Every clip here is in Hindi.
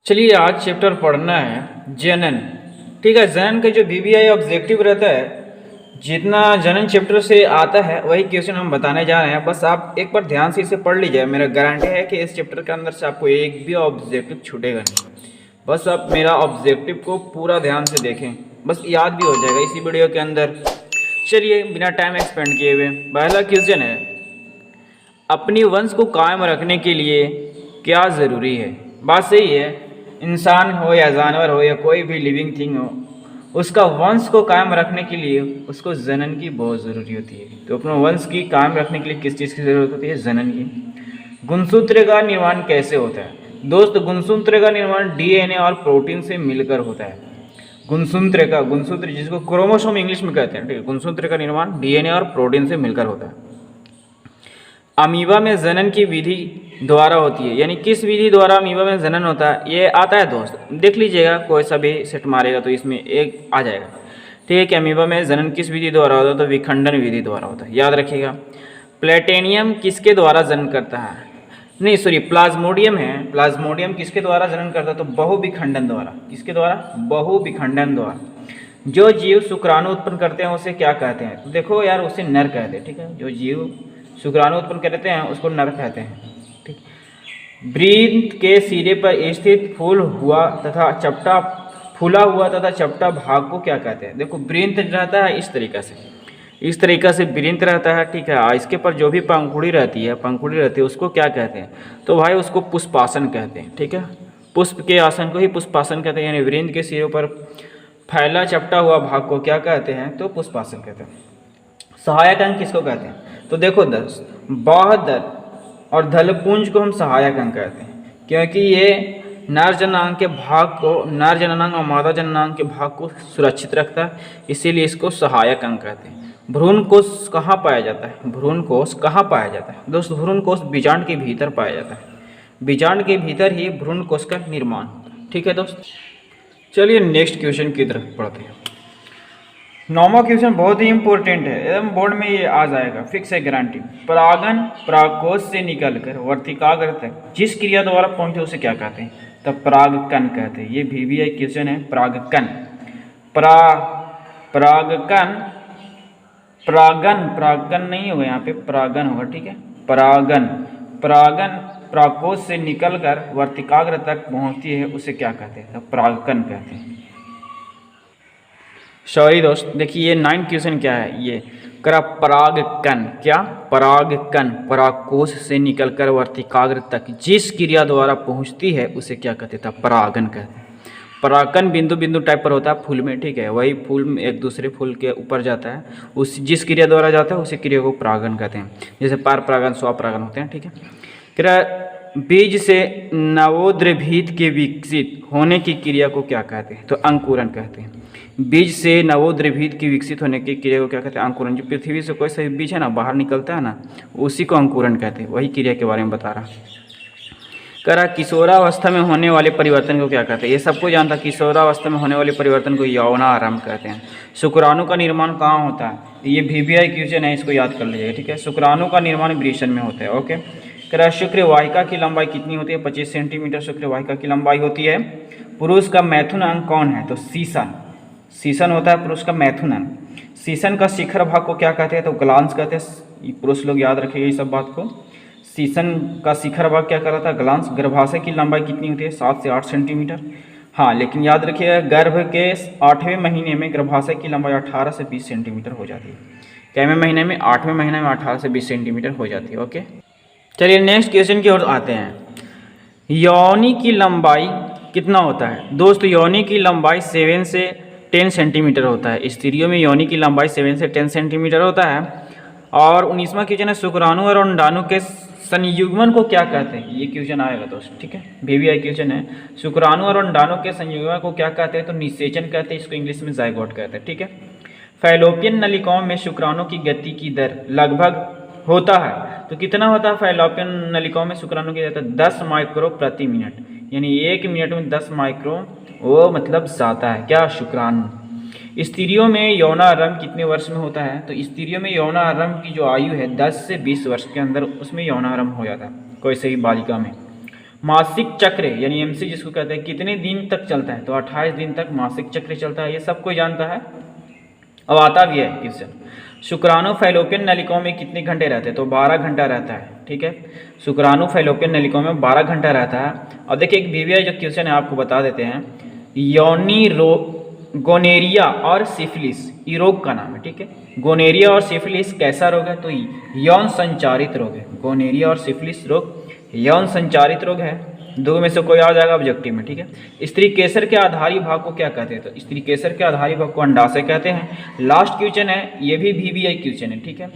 चलिए आज चैप्टर पढ़ना है जनन। ठीक है, जनन का जो बीबीआई ऑब्जेक्टिव रहता है, जितना जनन चैप्टर से आता है वही क्वेश्चन हम बताने जा रहे हैं। बस आप एक बार ध्यान से इसे पढ़ लीजिए। मेरा गारंटी है कि इस चैप्टर के अंदर से आपको एक भी ऑब्जेक्टिव छूटेगा नहीं। बस आप मेरा ऑब्जेक्टिव को पूरा ध्यान से देखें, बस याद भी हो जाएगा इसी वीडियो के अंदर। चलिए बिना टाइम एक्सपेंड किए हुए पहला क्वेश्चन है, अपनी वंश को कायम रखने के लिए क्या ज़रूरी है। बात सही है, इंसान हो या जानवर हो या कोई भी लिविंग थिंग हो, उसका वंश को कायम रखने के लिए उसको जनन की बहुत ज़रूरी होती है। तो अपने वंश की कायम रखने के लिए किस चीज़ की ज़रूरत होती है? जनन की। गुणसूत्र का निर्माण कैसे होता है? दोस्त, गुणसूत्र का निर्माण डीएनए और प्रोटीन से मिलकर होता है। गुणसूत्र जिसको क्रोमोसोम इंग्लिश में कहते हैं, ठीक है। गुणसूत्र का निर्माण डीएनए और प्रोटीन से मिलकर होता है। अमीबा में जनन की विधि द्वारा होती है, यानी किस विधि द्वारा अमीबा में जनन होता है ये आता है दोस्त, देख लीजिएगा। कोई सा भी सेट मारेगा तो इसमें एक आ जाएगा। ठीक है कि अमीबा में जनन किस विधि द्वारा होता है, तो विखंडन विधि द्वारा होता है, याद रखिएगा। प्लेटेनियम किसके द्वारा जनन करता है? नहीं सॉरी, प्लाज्मोडियम है। प्लाज्मोडियम किसके द्वारा जनन करता है? तो बहुविखंडन द्वारा। किसके द्वारा? बहुविखंडन द्वारा। जो जीव शुक्राणु उत्पन्न करते हैं उसे क्या कहते हैं? तो देखो यार, उसे नर कहते हैं। ठीक है, जो जीव शुक्राणु उत्पन्न करते हैं उसको नर कहते हैं। ठीक। वृंत के सिरे पर स्थित फूला हुआ तथा चपटा भाग को क्या कहते हैं? देखो वृंत रहता है इस तरीका से वृंत रहता है। ठीक है, इसके पर जो भी पंखुड़ी रहती है उसको क्या कहते हैं? तो भाई उसको पुष्पासन कहते हैं। ठीक है, पुष्प के आसन को ही पुष्पासन कहते हैं। यानी वृंत के सिरों पर फैला चपटा हुआ भाग को क्या कहते हैं? तो पुष्पासन कहते हैं। सहायक अंग किसको कहते हैं? तो देखो दोस्त, बाह्य और धलपुंज को हम सहायक अंग कहते हैं, क्योंकि ये नर जननांग के भाग को, नर जननांग और मादा जननांग के भाग को सुरक्षित रखता है, इसीलिए इसको सहायक अंग कहते हैं। भ्रूण कोष कहाँ पाया जाता है? भ्रूण कोष कहाँ पाया जाता है दोस्त? भ्रूण कोष बीजांड के भीतर पाया जाता है। बीजांड के भीतर ही भ्रूण कोष का निर्माण होता है। ठीक है दोस्त, चलिए नेक्स्ट क्वेश्चन की तरफ पढ़ते हैं। 9वां क्वेश्चन बहुत ही इंपॉर्टेंट है, एकदम बोर्ड में ये आ जाएगा, फिक्स है, गारंटी। परागन परागकोश से निकलकर वर्तिकाग्र तक जिस क्रिया द्वारा पहुंचे उसे क्या कहते हैं? तो परागकण कहते हैं। ये बीबीआई क्वेश्चन है, परागकण। परागन नहीं होगा यहाँ पे, परागन होगा। ठीक है, परागन परागकोश से निकलकर वर्तिकाग्र तक पहुंचती है उसे क्या कहते हैं? तो परागकण कहते हैं। सॉरी दोस्त, देखिए ये 9 क्वेश्चन क्या है, ये करा परागकण। क्या? परागकण परागकोश से निकलकर वर्तिकाग्र तक जिस क्रिया द्वारा पहुंचती है उसे क्या कहते हैं? परागन कहते हैं। परागकण बिंदु बिंदु टाइप पर होता है फूल में। ठीक है, वही फूल में एक दूसरे फूल के ऊपर जाता है, उस जिस क्रिया द्वारा जाता है उसी क्रिया को परागन कहते हैं। जैसे पार परागन, स्वपरागन होते हैं। ठीक है, करा बीज से नवोद्रभित के विकसित होने की क्रिया को क्या कहते हैं? तो अंकुरन कहते हैं। बीज से नवोद्रभित की विकसित होने की क्रिया को क्या कहते हैं? अंकुरन। जो पृथ्वी से कोई सा बीज है ना बाहर निकलता है ना, उसी को अंकुरन कहते हैं। वही क्रिया के बारे में बता रहा। करा किशोरावस्था में होने वाले परिवर्तन को क्या कहते हैं? ये सबको जानता, किशोरावस्था में होने वाले परिवर्तन को यौनारंभ कहते हैं। शुक्राणु का निर्माण कहाँ होता है? ये बीबीआई क्वेश्चन है, इसको याद कर लीजिएगा। ठीक है, शुक्राणु का निर्माण वृषण में होता है। ओके, करा शुक्र वाहिका की लंबाई कितनी होती है? 25 सेंटीमीटर शुक्र वाहिका की लंबाई होती है। पुरुष का मैथुन अंग कौन है? तो सीसन होता है पुरुष का मैथुन अंग। सीसन का शिखर भाग को क्या कहते हैं? तो ग्लांस कहते हैं। पुरुष लोग याद रखिएगा ये सब बात को। सीसन का शिखर भाग क्या कहलाता है? ग्लांस। गर्भाशय की लंबाई कितनी होती है? 7 से 8 सेंटीमीटर। हाँ, लेकिन याद रखिएगा गर्भ के 8वें महीने में गर्भाशय की लंबाई 18 से 20 सेंटीमीटर हो जाती है। कैवें महीने में? 8वें महीने में 18 से 20 सेंटीमीटर हो जाती है। ओके, चलिए नेक्स्ट क्वेश्चन की ओर आते हैं। योनि की लंबाई कितना होता है? दोस्तों योनि की लंबाई 7 से 10 सेंटीमीटर होता है। स्त्रियों में योनि की लंबाई 7 से 10 सेंटीमीटर होता है। और 19वां क्वेश्चन है, शुक्राणु और अंडाणु के संयुग्मन को क्या कहते हैं? ये क्वेश्चन आएगा दोस्त। ठीक है, बीबीआई क्वेश्चन है, शुक्राणु और अंडाणु के संयुग्मन को क्या कहते हैं? तो निषेचन कहते हैं, इसको इंग्लिश में जाइगोट कहते हैं। ठीक है, फैलोपियन नलिकाओं में शुक्राणु की गति की दर लगभग होता है, तो कितना होता है फैलोपियन नलिकाओं में शुक्राणु की गति? 10 माइक्रो प्रति मिनट, यानी 1 मिनट में 10 माइक्रो वो मतलब जाता है क्या? शुक्राणु। स्त्रियों में यौनारंभ कितने वर्ष में होता है? तो स्त्रियों में यौनारंभ की जो आयु है 10 से 20 वर्ष के अंदर उसमें यौनारंभ हो जाता है, कोई सही बालिका में। मासिक चक्र यानी एमसी जिसको कहते हैं कितने दिन तक चलता है, तो 28 दिन तक मासिक चक्र चलता है, ये सब कोई जानता है। अब आता भी है क्वेश्चन, शुक्राणु फैलोपियन नलिकाओं में कितने घंटे रहते हैं, तो 12 घंटा रहता है। ठीक है, शुक्राणु फैलोपियन नलिकाओं में 12 घंटा रहता है। और देखिए एक वीवीआई जो क्वेश्चन है आपको बता देते हैं, यौनी रोग गोनेरिया और सिफिलिस ये रोग का नाम है। ठीक है, गोनेरिया और सिफिलिस कैसा रोग है, तो यौन संचारित रोग है। गोनेरिया और सिफिलिस रोग यौन संचारित रोग है, दो में से कोई आ जाएगा ऑब्जेक्टिव में। ठीक है, स्त्री केसर के आधारी भाग को क्या कहते हैं, तो स्त्री केसर के आधारी भाग को अंडाशय कहते हैं। लास्ट क्वेश्चन है, ये भी वीवीआई क्वेश्चन है। ठीक है,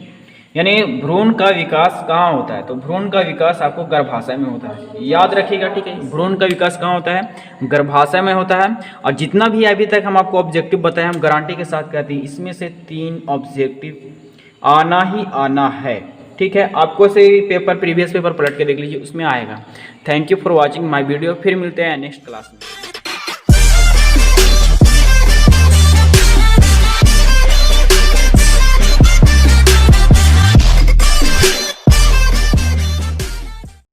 यानी भ्रूण का विकास कहाँ होता है, तो भ्रूण का विकास आपको गर्भाशय में होता है, याद रखिएगा। ठीक है, भ्रूण का विकास कहाँ होता है, गर्भाशय में होता है। और जितना भी अभी तक हम आपको ऑब्जेक्टिव बताए हम गारंटी के साथ कहते हैं इसमें से 3 ऑब्जेक्टिव आना ही आना है। ठीक है, आपको से पेपर प्रीवियस पेपर पलट के देख लीजिए, उसमें आएगा। Thank you for watching my video, फिर मिलते हैं नेक्स्ट क्लास में।